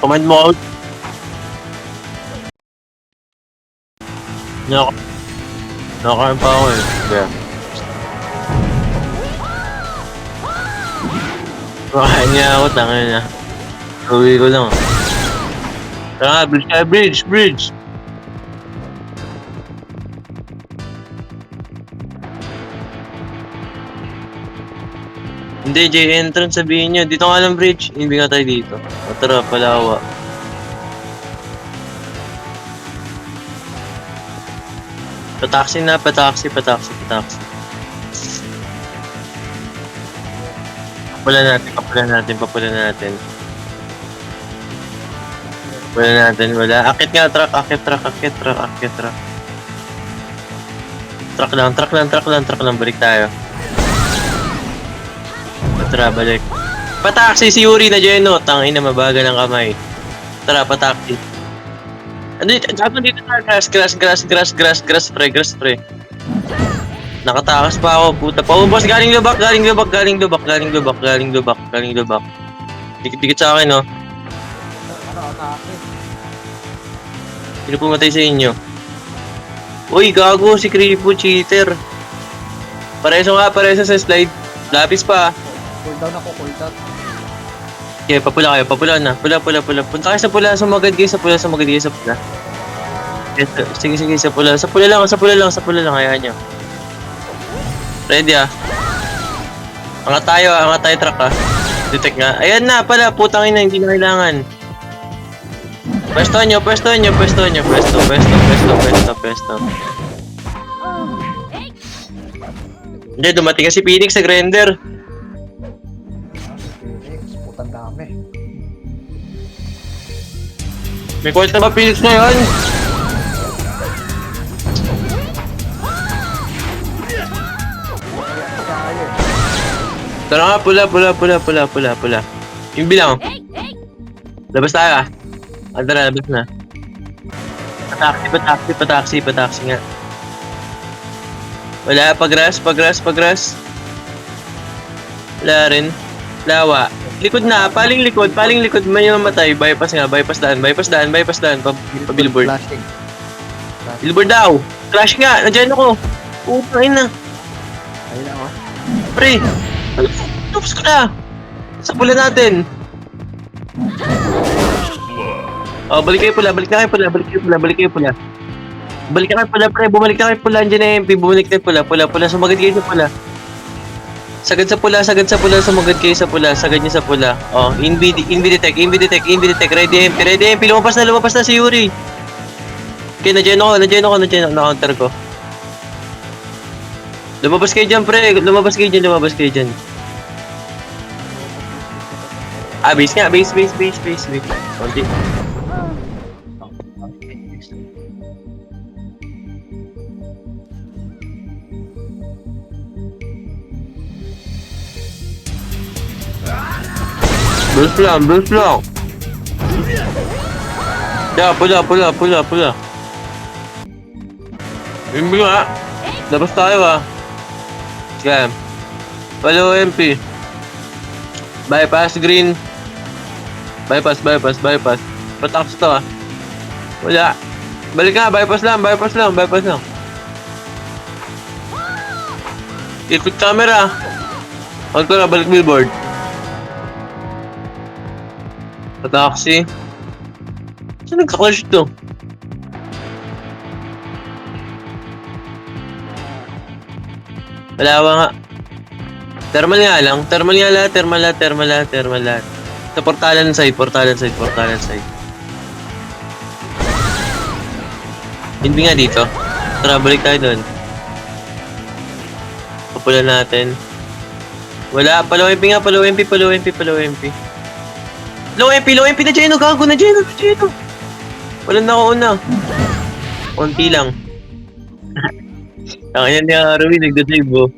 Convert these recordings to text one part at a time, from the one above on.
Command mo out. Nakakain pa ako eh. Kaya. Makain niya ako, tangin niya. Uwi ko lang. Tara, bridge. Hindi, J entrance sabihin niyo. Dito nga lang bridge. Hindi nga tayo dito. O tara, palawa. Pataksi na, pataksi. Papulan natin. Wala. Akit nga, truck. Truck lang, balik tayo. Tara, balik. Pataksi si Yuri na Geno. Tangin na mabagal ng kamay. Tara, pataksi. Dito grass, pre. Nakatakas pa ako, puta. Paubos, galing lubak. Dikit sa akin, no? Sino pumatay sa inyo? Uy, gago, si Kripo, cheater. Pareso sa slide. Lapis pa. Cooldown. Okay, papula na. Pula. Punta kayo sa pula, sumagad kayo sa pula. Sige, sa pula lang, hayaan nyo. Ready ah. Angat tayo truck ah. Detect nga. Ayan na pala, putang ina, hindi na kailangan. Pwesto nyo. Hindi, dumating kasi Phoenix sa grinder. Phoenix, putang dami. May kwenta ba Phoenix ngayon? Tara nga, pula. Yung bilang. Labas tayo ah. Tara, labas na. Pataksi nga. Wala, pag-grass. Wala rin. Lawa. Likod na, paling likod. May mamatay. Bypass daan. Pa-billboard. Flashing. Billboard daw. Crash nga, nandiyan ako. Putang ina. Ayun ako. Pre, tapos ko na. Sa pula natin. Oh, balik kayo pula. Balik kayo pula, pre. Bumalik na kayo pula. Andiyan na MP. Bumalik kayo pula. Sumagad kayo sa pula. Sagad sa pula. Sumagad kayo sa pula. Sagad niyo sa pula. Oh, invi detect. Ready MP. Lumabas na si Yuri. Okay, nandiyan ako. Na-counter ko. Lumabas kayo dyan, pre. Lumabas kayo dyan. Ah, base nga. Base. Konti. Base lang. Yeah, pula. Imbi nga. Labas tayo ah. Scam. Follow MP. Bypass green. Bypass. Pataks to ah. Wala. Balik nga, bypass lang. Ikot camera. On ko na, balik billboard. Taxi. Saan nagka-clash to? Wala nga. Thermal nga lahat. Sa portalan side. Hindi nga dito. Tara, balik tayo doon. Papulan natin. Wala, palo MP. Low MP na Geno, gago na Geno. Walang nakauna. Konti lang. Ang yan niya, Arwi, nagdadrive oh.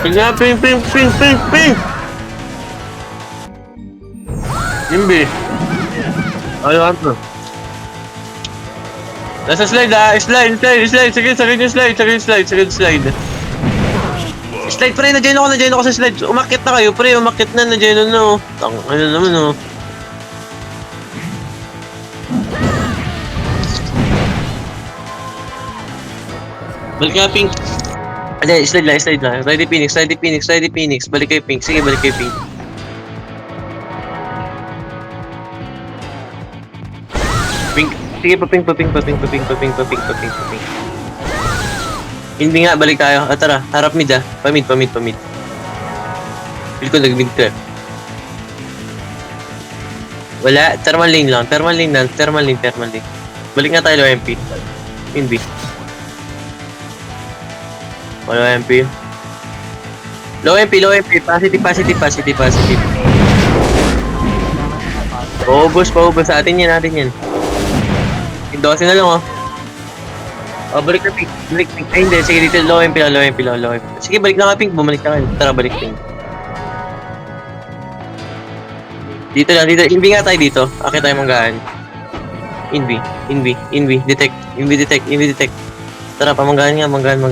Ping! Imbi. Ano to? Nasa slide ah, slide. Sige, slide. Slide pre, na-join ako sa slide. Umakit na kayo pre, umakit na, na-join na. Ano naman oh. Balik nga pink. Hindi, slide lang. Ready Phoenix. Balik kayo pink. Sige, balik kayo pink. Pink. Sige, pa-pink. Hindi nga, balik tayo. Tara, harap mid ah. Pamid. Feel ko nag-mid ka. Wala, thermal lane lang. Thermal lane. Balik nga tayo, MP. Hindi. Wala MP. Low MP. Positive. Paubos sa atin yan. Yung 12 na lang oh. Oh, balik na pink. Ay hindi, sige dito, low MP. Sige, balik na ka pink, bumalik na kayo. Tara, balik pink. Dito. Invi nga tayo dito. Akit tayo manggaan. Invi. Detect. Tara, pamanggaan nga, manggaan.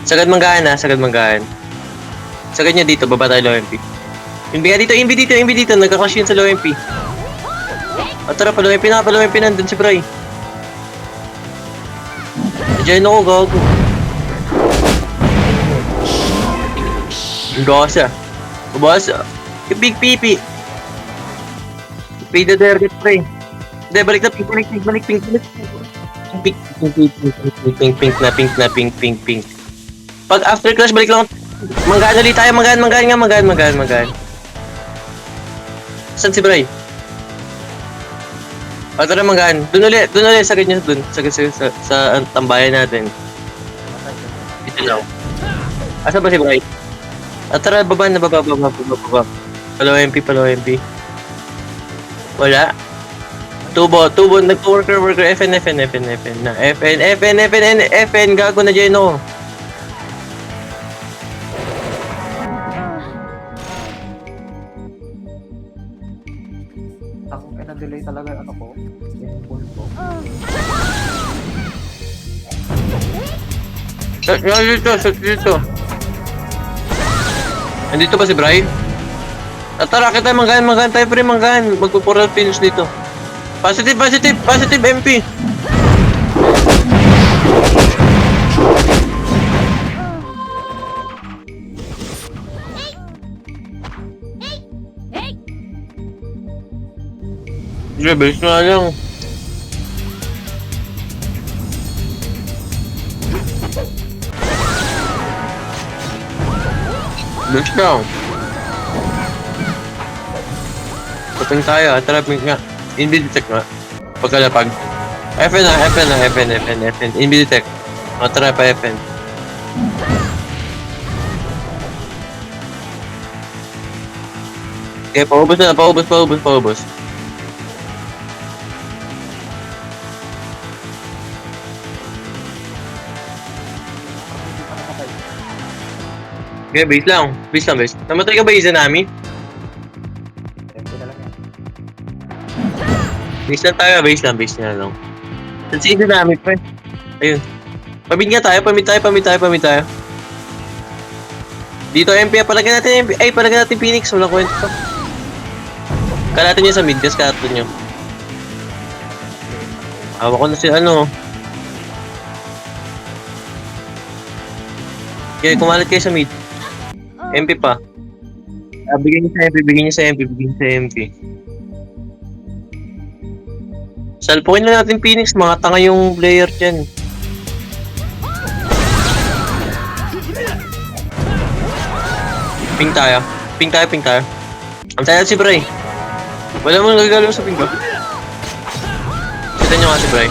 Sagad manggaan. Sagad niya dito, baba tayo low MP. Invi dito. Nagka-crush yun sa low MP. Tara, pa low MP nandun si Bray. Diyan ako, gago. Basa. Big pipi. Pay the target, pre. Hindi, balik na pink. Pink. Pag after clash, balik lang. Manggaan ulit tayo, manggaan. Saan si Bray? Tara manggaan. Doon ulit, sagad niya doon. Sagad sa tambayan natin. Dito lang. Asa ba si Bray? Tara, baba. Palaw MP. Wala. Tubo. Nag-worker. FN na. FN. Gago na dyan ako. Ako na-delay talaga ano ko. Yung pull ko. Dito. Nandito ba si Brian? Tara, kita manggaan tayo pre, manggaan. Magpo-poral finish dito. Positive, MP. Base na lang. Base lang. Patang tayo, tara pink nga. Invi detect nga. Pagkalapag. FN. Invi detect. Tara pa FN. Okay, paubos. Okay, base lang. Namatay ka ba isa namin? Tempo na lang yan. Base na lang. Sa isa namin, pre. Ayun. Pamid tayo. Dito, MP. Palagyan natin Phoenix. Walang kwento to. Kalatin nyo sa mid. Just kalatin nyo. Hawak ko na si ano. Okay, kumalat kayo sa mid. MP pa. Bigyan niyo sa MP. Salpukin na natin Phoenix, mga tanga yung player dyan. Pink tayo. Ang tayo si Bray. Wala mo nagagalaw sa pink ba? Kita nyo nga si Bray.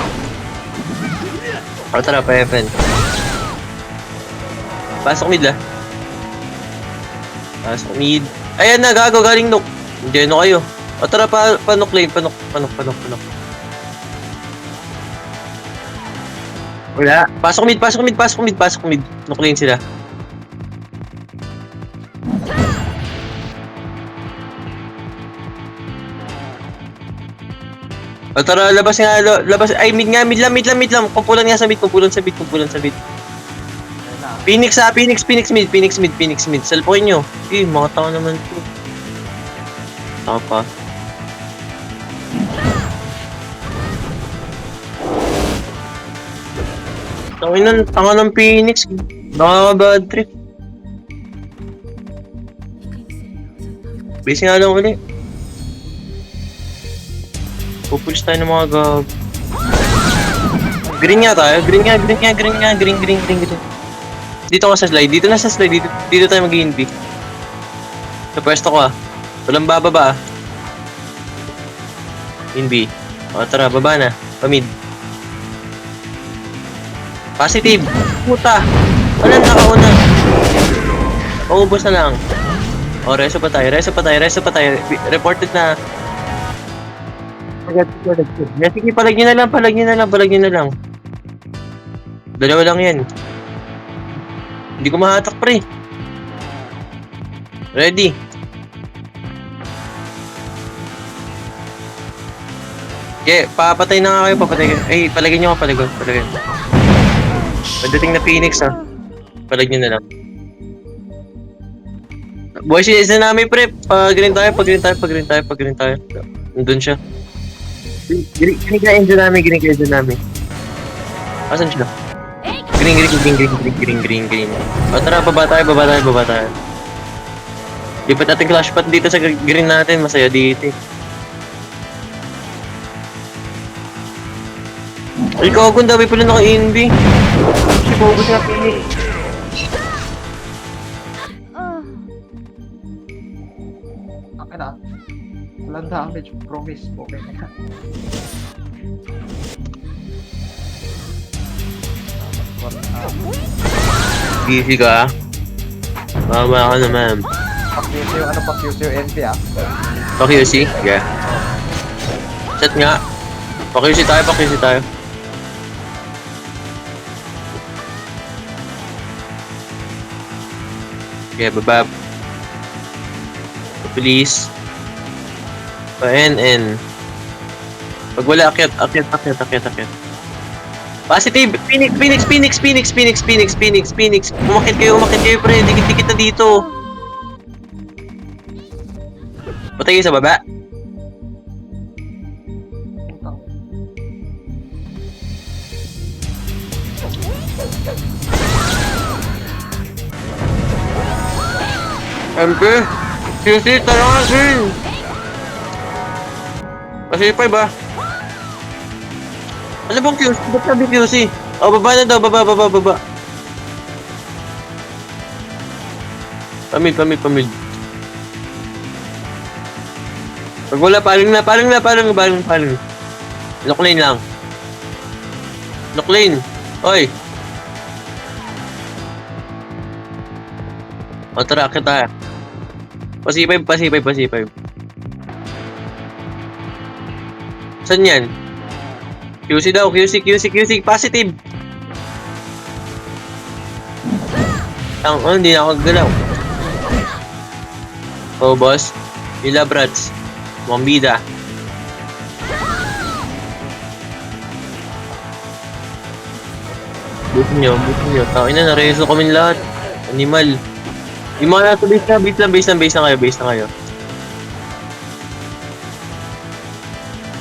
Tara pa FN. Pasok mid lah. Ayan na, gago, galing nok. Hindi no kayo. Tara, panok lane. Wala. Pasok mid. Nok lane sila. Tara, labas. Ay, mid lang. Kumpulan sa mid. Ayun na. Phoenix ha, Phoenix mid. Salpokin nyo. Mga tao naman to. Tao pa. Tanga ng Phoenix. Bad trip. Base nga lang ulit. Pupulis tayo ng mga gag. Green nga tayo. Green. Dito ka sa slide. Dito tayo mag-i-invi. Sa pwesto ko Walang bababa Invi. O tara, baba na. Pamid. Positive. Puta. Walang nakauna. Paubos na lang. O, reso pa tayo. Reported na. Sige, palag nyo na lang. Dalawa lang yan. Hindi ko mahatak, pre. Ready. Okay, papatay na nga kayo. Ay, palagyan nyo ka, palagyan. Pagdating na Phoenix, palag nyo na lang. Boys, isa namin, pre. Pag-green tayo. Nandun siya. Green ka engine namin. Asan siya? Green. O tara, baba tayo. Lipat natin clash pot dito sa green natin. Masaya dito Ay, kagong dami pala naka-invi. Kasi bubos na Phoenix. Akin na. Walang damage. Promise. Okay na. Easy ka. Mama ka naman. Pakyusi yung NP Pa-QC? Yeah. Set nga. Pa-QC tayo. Okay, baba. Please. Pa-NN. Pag wala, akyat. Positive! Phoenix! Umakit kayo, pre. Dikit na dito. Patay kayo sa baba. MP! QC, tara nga, sir! Kasi pa. Ano bang QC? Ba't sabi QC? O, baba na daw, baba. Pamid. Pag wala, paling na. Lock lane lang. Oy! O, tara, kita. Pasipay. Saan yan? QC daw, QC. Positive! Hindi na ako galaw. Oh, boss. Ila, brats. Mambida. Butin nyo. Tao ina, nareso kami lahat. Animal. Yung mga nasa base na kayo.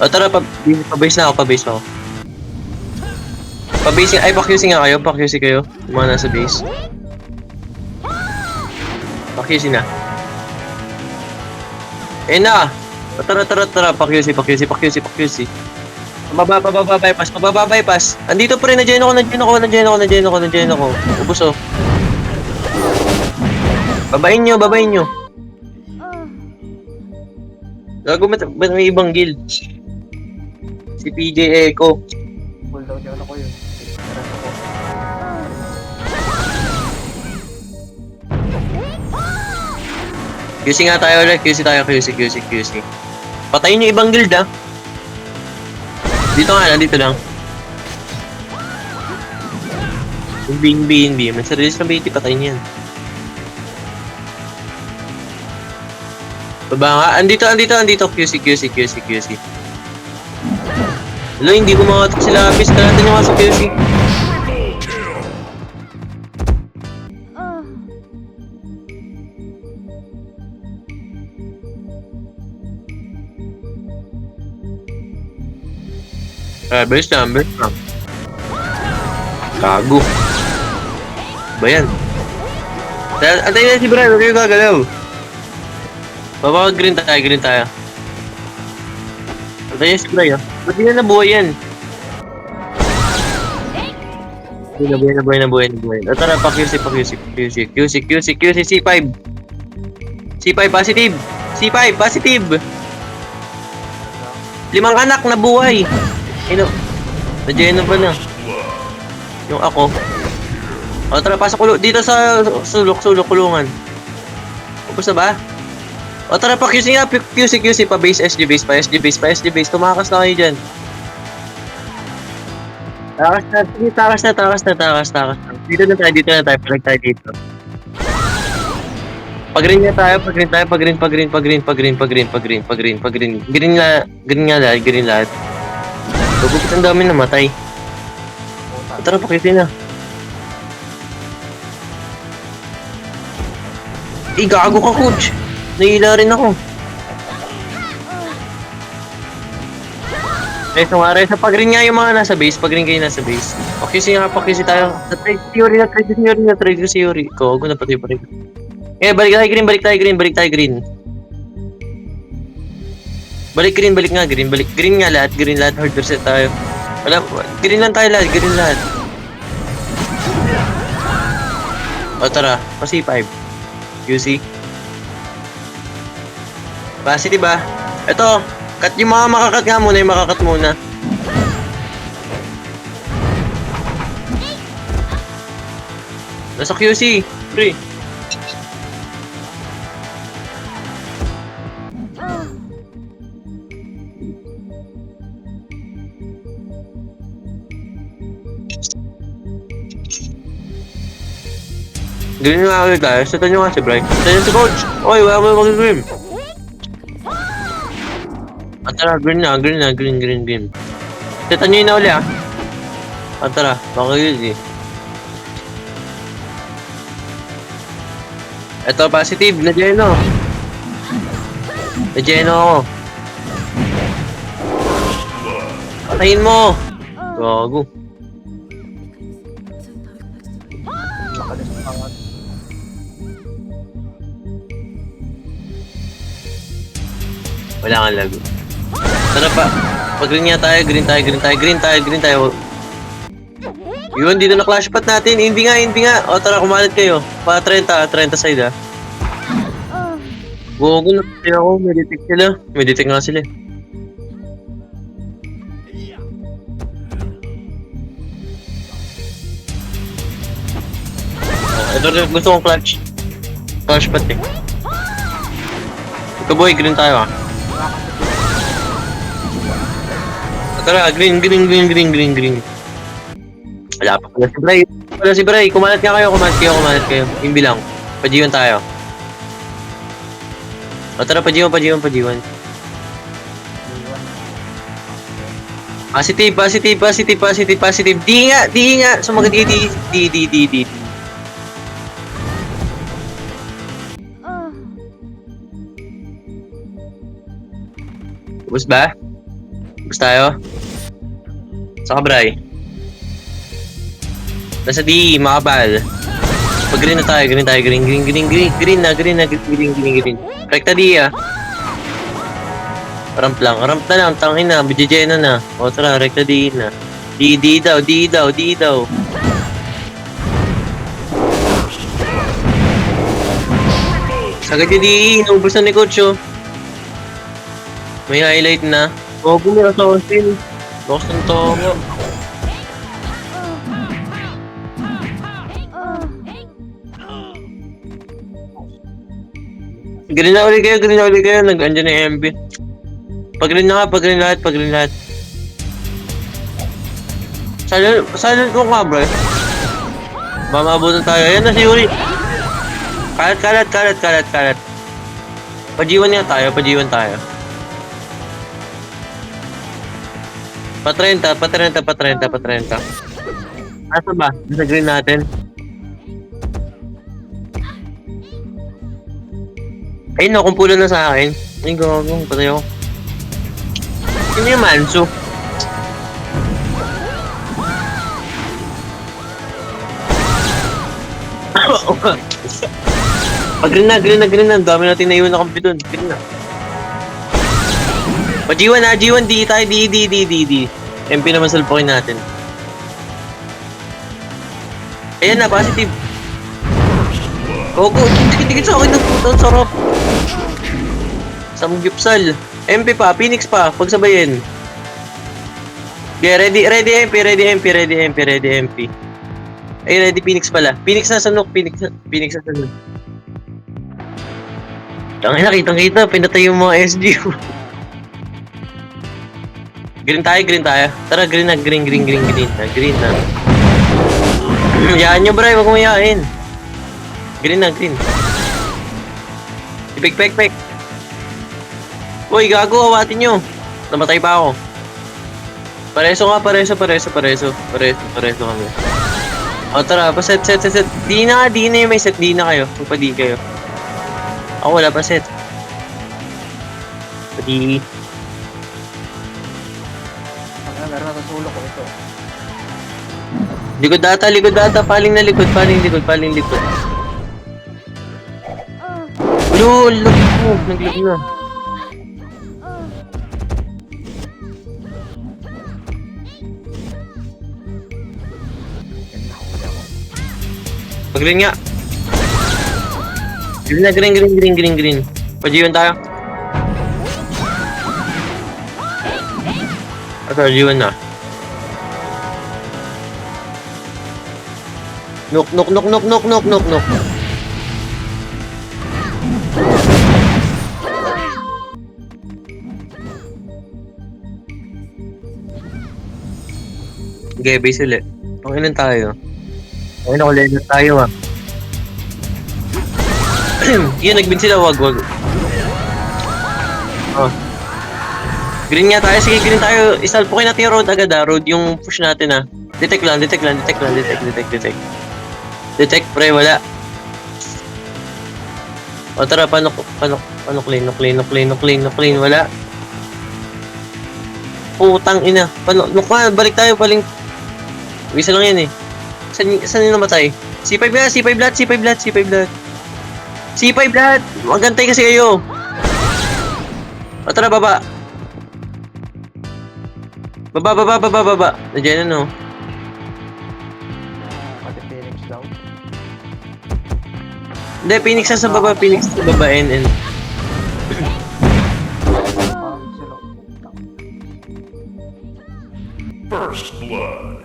O tara, pa-base na ako. Pa-QC nga kayo, yung mga nasa base. Pa-QC na. Na! Tara, pa-QC. Pababa bypass. Andito pre, na-gen ako. Ubus Babain nyo. Gago, ba't may ibang guild? Si PJ Echo. Pull down yung ko yun. QC nga tayo ulit. QC. Patayin yung ibang guild Dito lang. Yung BNB. May sarili sa BT, patayin yan. Baba nga. Andito. QC. Hello, hindi ko makatok sila. Bis ka natin yung sa QC. Base lang, base lang. Gago. Ba yan? Antayin na si Brian, huwag kayo gagalaw. Green tayo, green tayo. Antayin na si Brian. Ba't di na nabuhay yan? Nabuhay. O tara, QC, C5. C5, positive. C5, positive. 5 anak nabuhay. Nadyan pa na. Yung ako. O tara, pasok dito sa sulok, kulungan. Tapos na ba? O tara, pa QC nga, QC, pa base, SG base. Tumakas na kayo dyan. Takas na. Dito na tayo, palag tayo dito. Pag-green nga tayo, pag-green. Green nga lahat. Bubukit ang dami namatay. Tara, pakiti na. Gago ka, coach. Nahila rin ako. Resa, pag-green nga yung mga nasa base. Pag-green kayo nasa base. Pakisi tayo. Trade ko si Yuri. Kogo na pati pa rin. Balik tayo green. Green nga lahat, hard reset tayo. Green lang tayo lahat. O tara, pa C5. QC. Positive ba? Ito, cut yung mga makakat nga muna, Nasa QC, pre. Green nga ulit tayo. Setan nyo nga si Bry. Setan nyo si Coach. Oy, wala mo mag-green. Tara, green. Setan nyo yun na uli ah. Tara, baka yun eh. Ito, positive. Nadjeno ako. Patayin mo. Gago. Wala kang lago. Tara pa. Pag-green nga tayo, green tayo. Yun, dito na clash pat natin. Hindi nga. O tara, kumalit kayo. Pa 30 side ah. Gogo na tayo ako. May detect nga sila. Ito rin gusto kong clutch. Clash pat eh. Ikaw boy, green tayo ah. Tara, green. Wala pa pala si Bray. Kumalat nga kayo. Yung bilang. Pa-G1 tayo. O tara, pa-G1. Positive. Di nga. Sumagat kayo, di. Bus ba? Bus tayo? Saka Bray? Nasa D, makabal. Pag-green na tayo, green. Rekta D ah. Ramp na lang, tangin na, BJJ na. O tara, rekta D na. D daw. Sagad yung D, inubos na ni Coach oh. May highlight na. O, bumira sa Austin. Lost ng Togo. Green na ulit kayo. Nag-andyan na yung MB. Pag-green lahat. Silent mo nga, bro. Mamabutan tayo. Ayan na si Yuri. Kalat. Pa-G1 nga tayo. Pa-30. Asa ba? Nasa green natin. Ayun no, kumpulan na sa akin. Ay, gagawin. Patay ako. Sino yung Manso? Green na. Ang dami natin naiwan na kampi dun. Green na. G1 ha, G1, D tayo, D. MP naman salpokin natin. Ayan na, positive. Go, dikit sa akin ng puto, ang sarap. Samgyupsal. MP pa, Phoenix pa, pagsabayin. Yeah, ready MP. Ay, ready Phoenix pala. Phoenix na sanok, Phoenix na sanok. Tangina, kitang-kita, pinatay yung mga SG. Green tayo. Tara, green na. Green na. Yaan nyo, bray, wag mo yain. Green na. Ipek. Uy, gago, awatin nyo. Namatay pa ako. Pareso kami. O, tara, set. Di na yung may set, di na kayo. Magpa-di kayo. Ako wala pa set. Padi. Meron na sa sulo ko ito. Likod data. Paling likod. Lol, naglag na. Pag-green nga. Green. Pa-G1 tayo. Ito, G1 na. Nok. Okay, base ulit. Okay lang tayo. Okay na, ulit na tayo Yun, nag-bin sila, wag. Oh. Green nga tayo, sige green tayo. Isalpukin natin yung road agad road yung push natin Detect lang. Detect, pre, wala. O tara, panok clean, wala. Putang ina. Balik tayo, paling. Isa lang yan Saan yung namatay? C5 blood. Magantay kasi kayo. O tara, baba. Baba. Nandiyan na Pati Phoenix daw. Hindi, Phoenix sa baba, NN. Silo. First blood.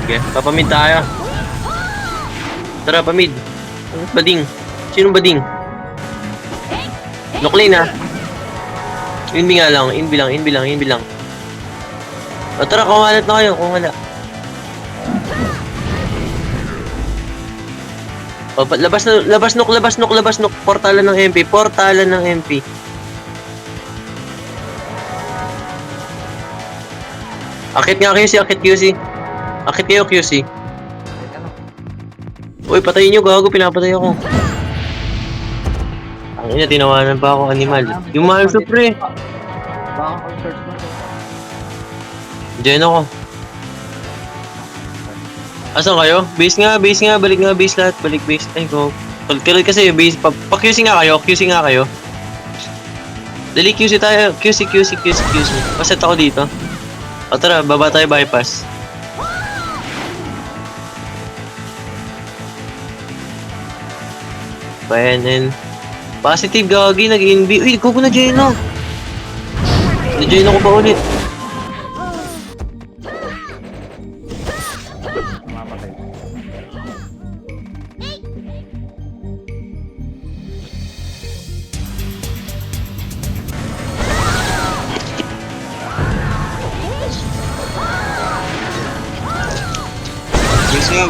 Okay, papamid tayo. Tara, pamid. Bading. Sinong bading? Noklin Inbi nga lang. Inbi lang. O tara, kumalat na kayo. Kung wala. O, labas nok. Portalan ng MP. Akit nga QC. Akit kayo QC. Uy, patayin nyo, gago, pinapatay ako. Ang ina, tinawanan pa ako, animal. Yung mahal sa pre. Baka kung search mo ito. Diyan ako. Asan kayo? Base nga, balik lahat, balik base. Ay, go. Kailan kasi base, pa-QC nga kayo. Dali, QC tayo, QC. Paset ako dito. O tara, baba tayo bypass. PNN. Positive, gagi, nag-inv. Uy, go na Jeno. Na-Jeno ko pa ulit. Mamatay.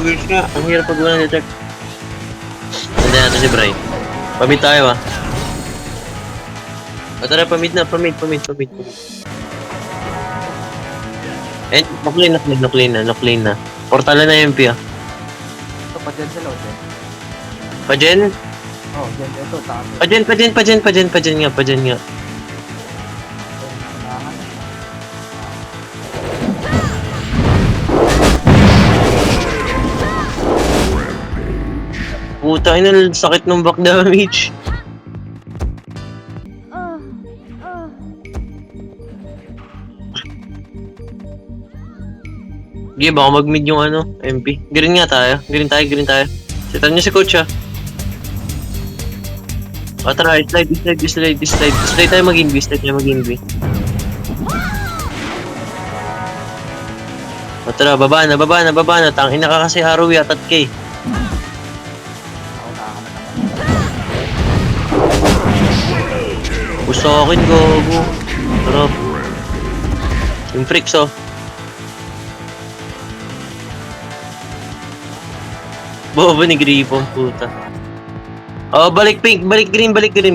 Wish nga. Ang hirap pag wala detect. Tanda natin si Bray. Pamid tayo O tara, pamid na. Pamid. Eh, no-clean na. Portala na MP Ito, pa-gen sila o gen? Pajen? Oh, gen. Ito, taas. Pajen nga. Kailangan. Puta, ina, sakit ng back damage. Sige, baka mag-mid yung ano, MP. Green nga tayo. Green tayo. Setan niyo si coach ah. O tara, slide. Slide tayo mag-invi. O tara, baba na. Tangin na ka kasi araw yatat kay. Ako naman. Gusto akin, gogo. Sarap. Yung freaks oh. Bobo ni Gripon, puta. Oh, balik pink, balik green. Balik green.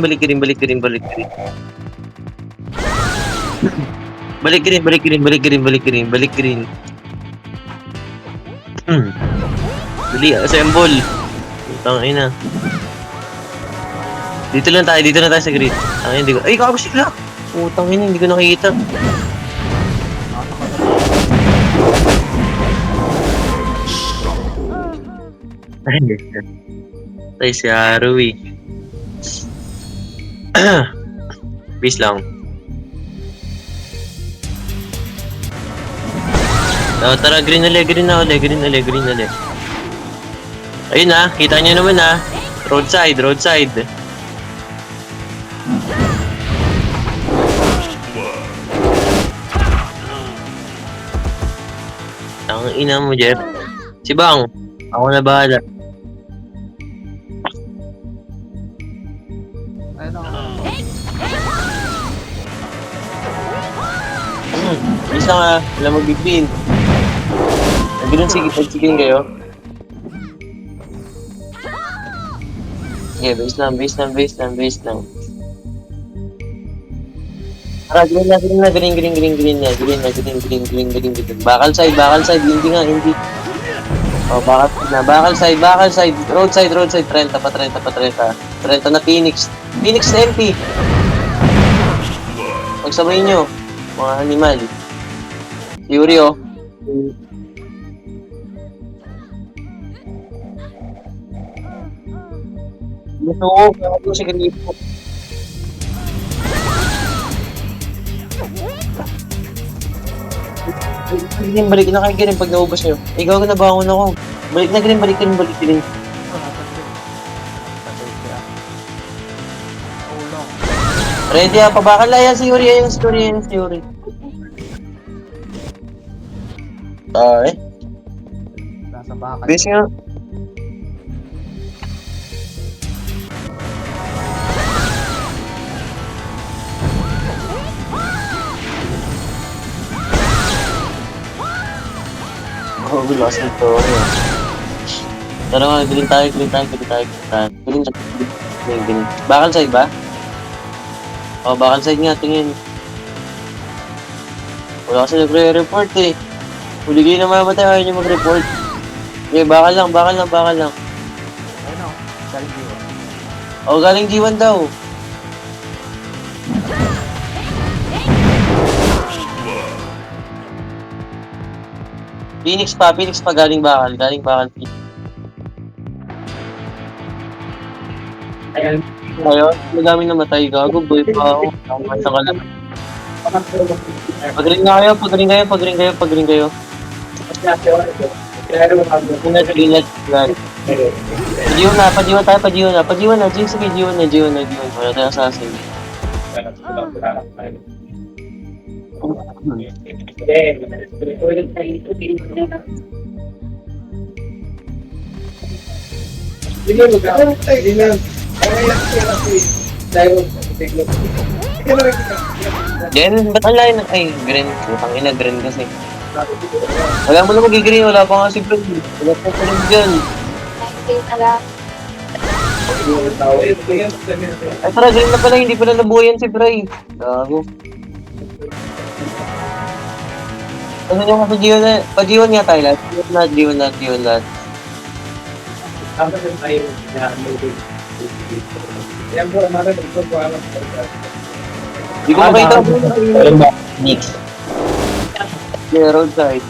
Dali, assemble. Putang ina. Dito lang tayo sa green. Ay, hindi ko. Ay, kago sila. Putang ina, hindi ko nakikita. Tay si Harui. Peace lang. Oh, tara, green na ulit. Ayun na, kita nyo naman na. Roadside. Ang ina mo, Jeff. Si Bang, ako na bahala. Ayun ako. Isa nga, wala mag-big-bin. Naganoon, sige, pagsigin kayo. Okay, base lang. Tara, green na. Bakal side, hindi. Oh, bakal side. Roadside, 30 pa. 30 na Phoenix MP. Pagsabay nyo, mga animal. Fury oh. Gusto ko si Gripo. Balik na kayo green pag naubos nyo. Ikaw na bangon ako. Balik na green. Ito, nasa green. Patay siya. Ulong. Ready ah, pabakal na yan si Yuri. Ay, Nasa bakal. base nga. Oh, bilas nito. Tara nga, green tayo. Green. Bakal side ba? Oh, bakal side nga, tingin. Wala kasi nagre-report eh. Huli kayo na mamatay, ayaw nyo mag-report. Okay, bakal lang. Ayun ako. Galing dito. Oh, galing G1 daw. Phoenix pa galing bakal. Ayun, madami namatay. Gago, boy pa ako. Sa kalam. Pag-ring kayo. Pajiwan na. G1 na. Wala tayo assassin. Gen, ba't ang layo ay, green. Putang ina, green kasi. Wala mo na mag-green, wala pa nga si Fred. Wala pa sa dyan. Ay, tara, green na pala, hindi pala nabuhayan si Bray. Gago. Ano yung kasi pa-G1 nga tayo lahat. G1 lahat. Hindi ko makita mo. Nix. Yeah, roadside.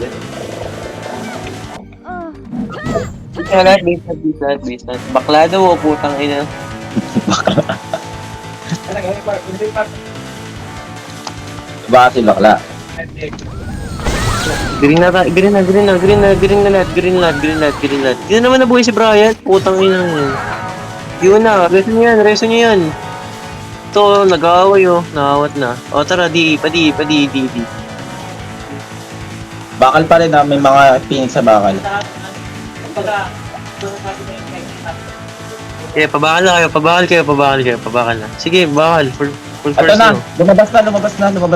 Lahat, base lahat. Bakla daw, putang ina. Baka si bakla. Green na lahat. Hindi na naman nabuhay si Brian. Putang ina yun. Yun na, reso niya yan. Ito, nag-aaway oh. Nakawat na. O tara, di. Bakal pa rin na may mga Phoenix sa bakal. Okay, pabakal na. Sige, bakal. For Ito first na, no. lumabas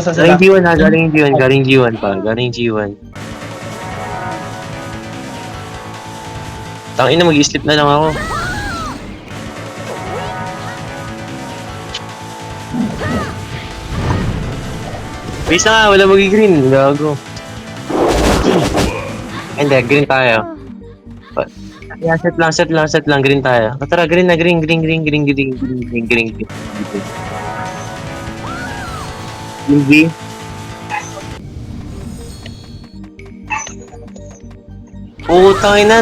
na sila. Galing G1 ha, galing G1 pa. Galing G1. Tangina, mag-i-sleep na lang ako. Base na nga, wala magi-green. Gago. Hindi, green tayo. Yeah, set lang, green tayo. O, tara, green na, green. Green. Putang ina,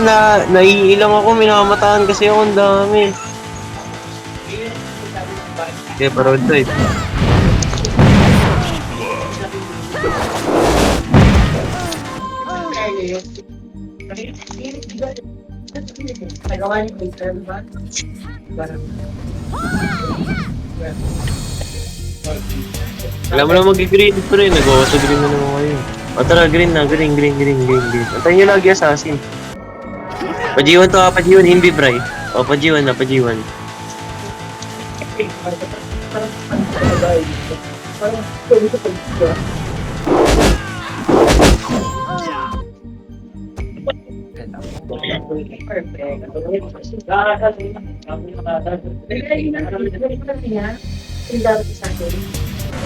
naiilang ako, minamatahan kasi ako, ang dami. Okay, parod to eh. Alam mo na mag-green ito rin, nag-auto green na naman kayo. O tara, green na, green. Antayin nyo lagi assassin. Pa-G1 to ha, pa-G1, hindi Bray. O, pa-G1 na, pa-G1.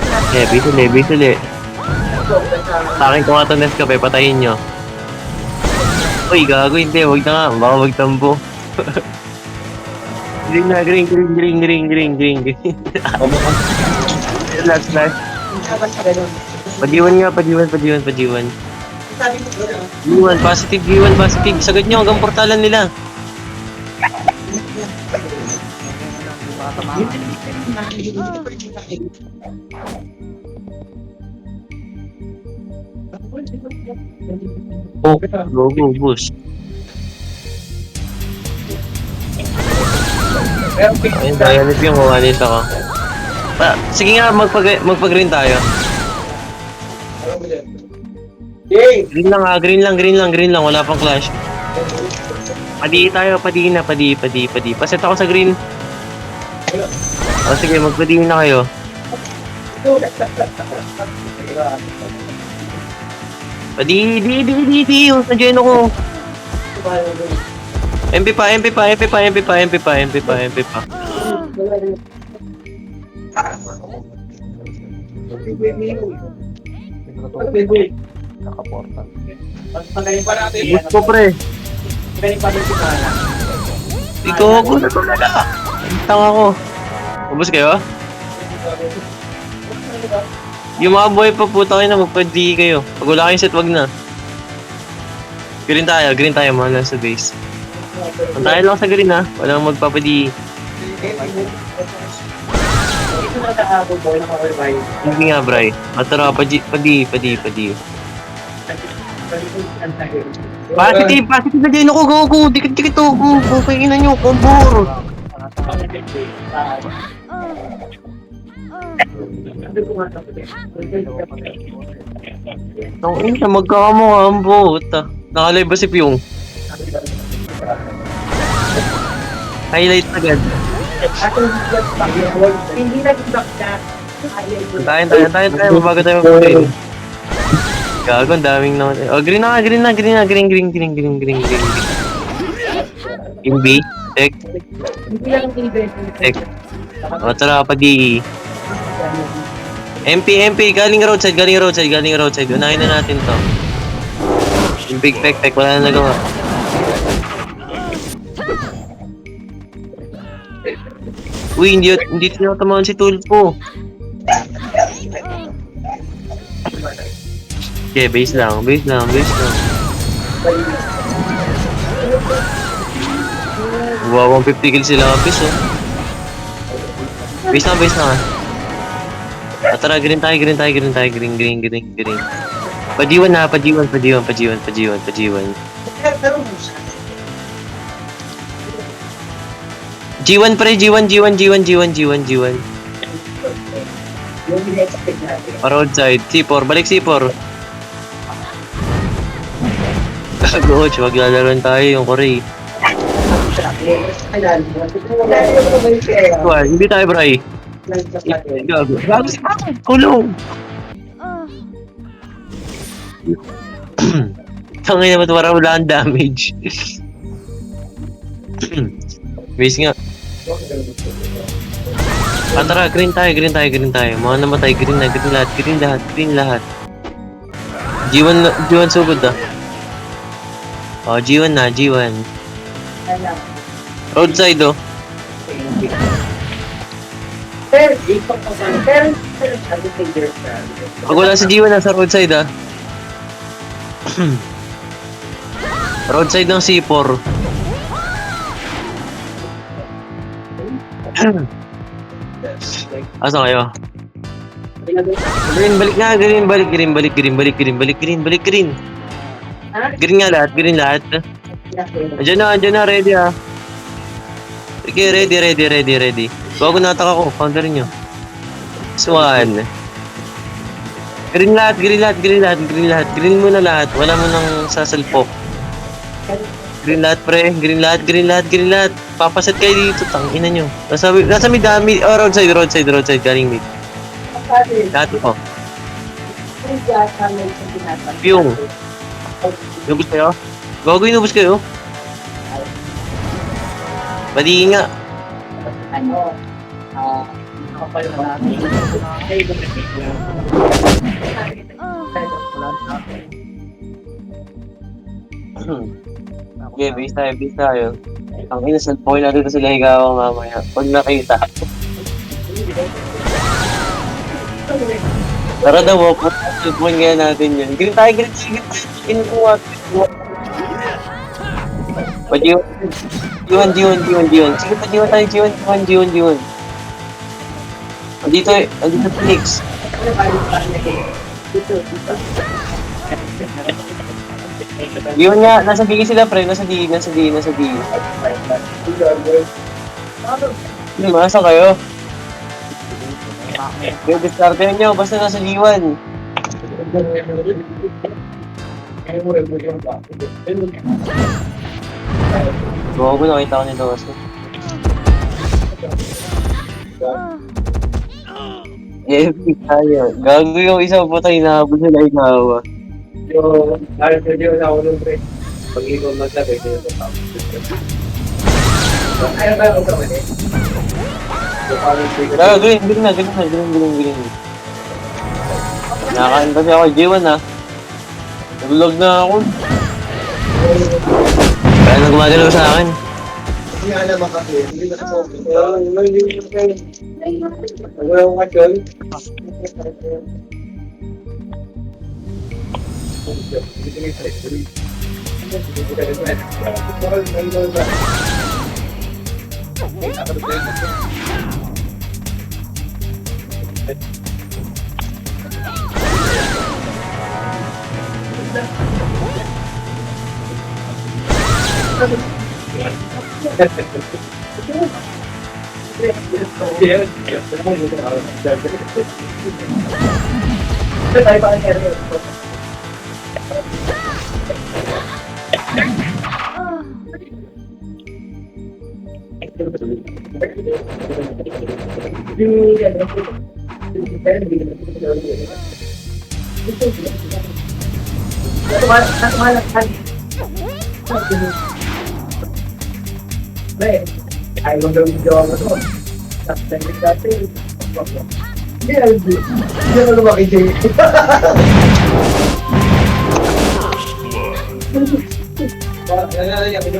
Okay, bisuli. Sa akin kung ato Nescafe, patayin nyo. Uy, gago, hindi, wag na nga, baka magtambo. Green na, green. Last. Pa-G1 nga, pa-G1. G1, positive. Sagad nyo hanggang portalan nila. Oh, go, boost. Ayun, dialog yung kumanit ako. Sige nga, magpag-green tayo. Green lang, wala pang clash. Padi tayo, padi. Paset ako sa green. O sige, magpadi na kayo. Padi, di, nandiyan ako. MP pa. Nakaporta. Gusto ko pre. Ikaw ako na talaga. Tanga ko. Ubus kayo? Yung mga boy pa puta kayo na magpa-D kayo. Pag wala kayong set, wag na. Green tayo mga nasa base. Antayin lang sa green ha. Walang magpapa-D. Hindi nga bray. Atara, pa-D. Positive na din ako. Go. Dikit to. Go. Kainan nyo. Kumbor. Tangin na, magkakamukha ang buta. Nakalive ba si Pyong? Highlight agad. Antayin tayo. Mabago tayo mag-green. Gago, ang daming naman. Oh, green na. Green. Yung B. Check. O, tara, pag-i. MP, galing roadside. Unahin na natin to. Yung big pek, wala na nagawa. Uy, hindi tinatamaan si Tulpo. Okay, base lang. Wow, 150 kills sila kapis, oh. Base na. Tara, green tayo. Green. Pa-G1 na, pa-G1. G1 pre, G1. Roadside, C4, balik C4. Coach, maglalaroan tayo yung Korea. Hindi tayo, bray. Gago si Paco. Kulong. Tangay naman, wala ang damage. Base nga. Tara, green tayo. Mga namatay, green lahat. G1 sugod ah. Oh, G1 na. Roadside oh. Pag wala sa G1, nasa roadside ah. Roadside ng C4. Asan kayo? Green, balik na. Green nga lahat. Andiyan na, ready ah. Okay, ready. Bago nataka ko, counter nyo. Swan. Green lahat. Green muna lahat. Wala mo nang sasalpok. Green lahat, pre. Green lahat. Papaset kayo dito. Tangina nyo. Nasa mid. Oh, roadside. Galing mid. Lahat ko. Yung. Inubos kayo? Gago, inubos kayo? Pati nga. Okay, base tayo. Ang innocent boy na dito sila higawa mamaya. Pag nakita. Tara daw, point kaya natin yun. Green tayo. Kinukuha. G1. Sige pa, G1 tayo. G1. Andito Phoenix. G1 nga, nasa D sila pre, nasa D. Masa kayo? Yung discarte nyo, basta nasa G1. Gago, nakita ko nito kasi. FP tayo. Gago yung isang putay na habol sila ikaw. Pwede na ako nung pre. Pag-iwan magsabi, kaya ito pa. Ayaw ba ako kami eh? Green na. Nakakain kasi ako, G1 ah. Nag-vlog na ako. Kaya nang gumagalaw sa akin. Hindi nga naman kasi, hindi na sa office. Wala akong katsyon. Ayaw daw yung jowa mo doon. Tapos dahil dati, hindi ako lumakiti.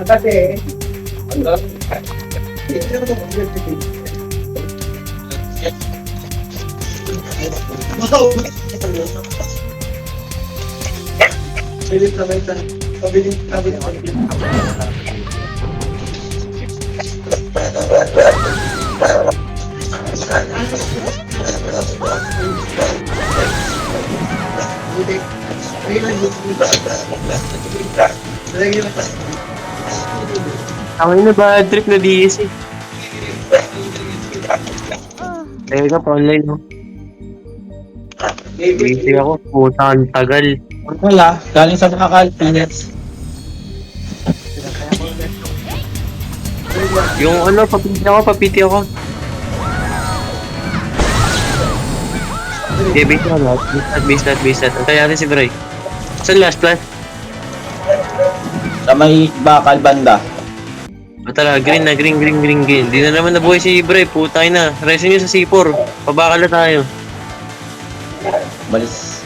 Kasi, hindi ako lumakiti. Bilis na may pabilis. Ang ina ba, trip na DS eh. Ayun ka pa online no. Busy ako, puta ang tagal. Wala, galing sa bakal, Phoenix. Yung ano, papiti ako. Okay, base that. Ang kaya si Bray. Saan last plan? Sa may bakal banda. Tara, green. Di na naman nabuhay si Bray, putay na. Resin nyo sa C4, pabakal na tayo. Balis.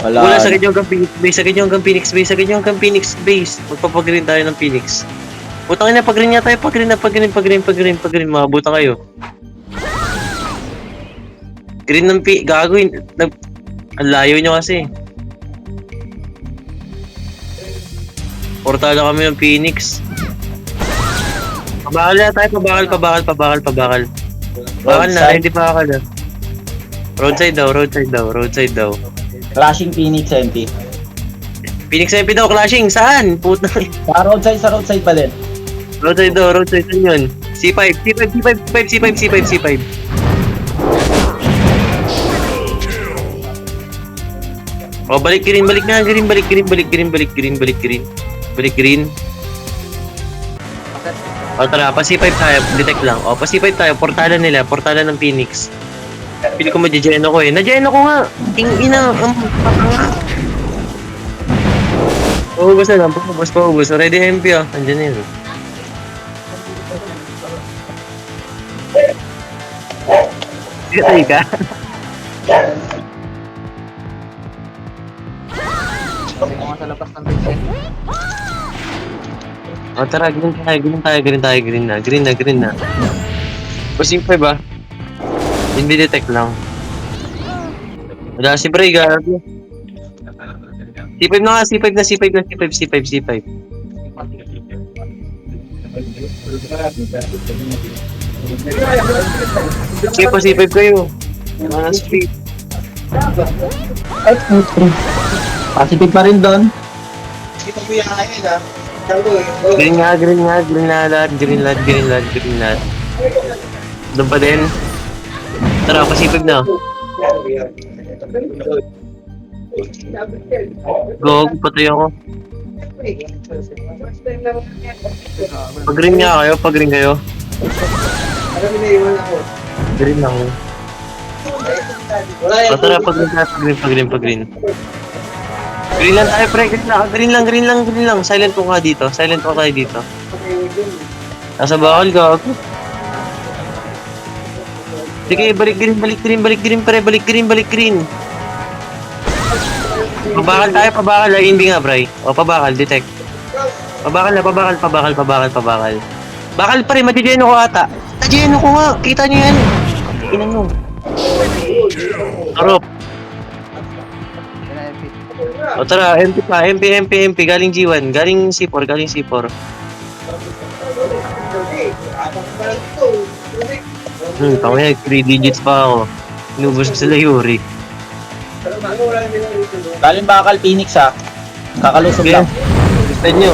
Wala. Wala, sagad yung hanggang Phoenix base. Magpapag-green tayo ng Phoenix. Putang ina, pag-green nga tayo, pag-green, makabuta kayo. Green ng gagawin. Ang layo nyo kasi. Portala kami ng Phoenix. Pabakal na tayo, pabakal. Bakal na, hindi pa bakal na. Roadside daw. Clashing Phoenix MP. Phoenix MP daw, clashing, saan? Puta. Sa roadside pa din. Roadside, saan yun? C5. Oh, balik green. Oh, tara, pa C5 tayo, detect lang. Oh, pa C5 tayo, portala ng Phoenix. Pili ko ma-geno ko eh. Na-geno ko nga! Ina, paubos na lang, paubos. Ready MP ah, andyan na yun. Gatay ka? O tara, green na. Pusing 5 ah. Hindi detect lang. Wala si Bray, gago. C5 na. Sige pa C5 kayo. Mga speed. Pacific pa rin doon. Green lahat. Doon pa din. Tara, pasipig na. Go, patay ako. Pag-green kayo. Green lang. Tara, pag-green. Green lang tayo, pre. Green lang. Silent ko tayo dito. Nasa bakal ka. Sige, balik green, pre. Balik green. Pabakal tayo. Ay, hindi nga, Bray. O, pabakal, detect. Pabakal. Bakal, pre. Matijeno ko ata. Natijeno ko nga. Kita niyo yan. Inan mo. Arop. O tara, MP pa, MP, galing G1, galing C4. Tama 3 digits pa ako. Inubos ko sila Yuri. Galing bakal Phoenix ha. Kakalusog lang. Gusto nyo.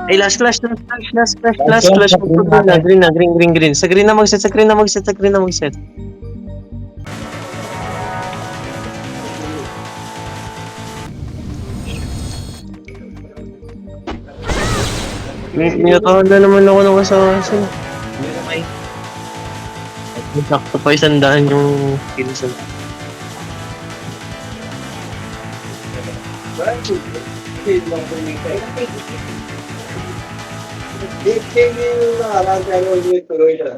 Ay, last flash. Green. Sa green na mag-set. Niyatahan na naman ako ng asawasan. Okay. Sakto pa 100 yung kills. Hindi, yung nakaraang tayo ulit tuloy na.